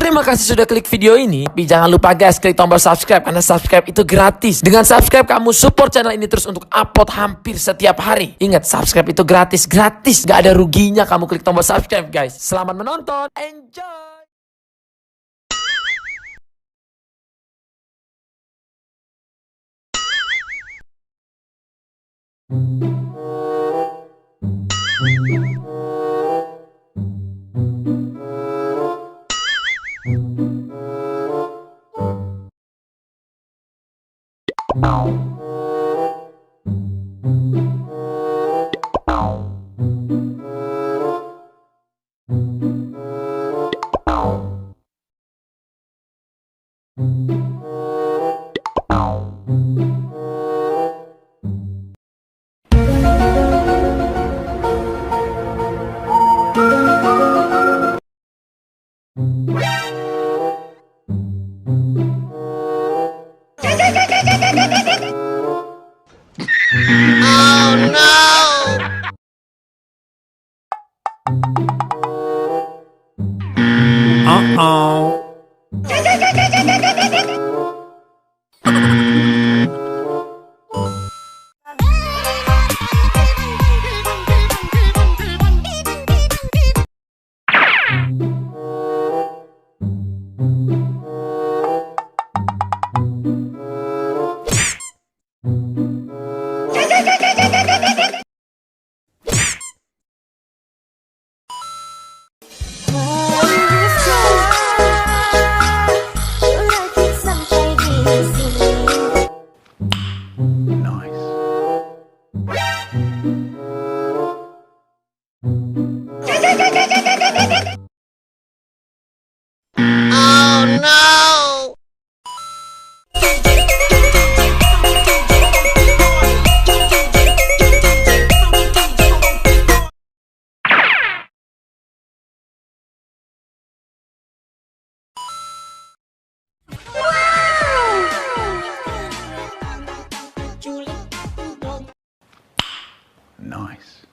Terima kasih sudah klik video ini. Tapi jangan lupa guys, klik tombol subscribe karena subscribe itu gratis. Dengan subscribe kamu support channel ini terus untuk upload hampir setiap hari. Ingat, subscribe itu gratis. Gak ada ruginya kamu klik tombol subscribe guys. Selamat menonton. Enjoy. Oh no! Uh-oh. Oh no! Nice.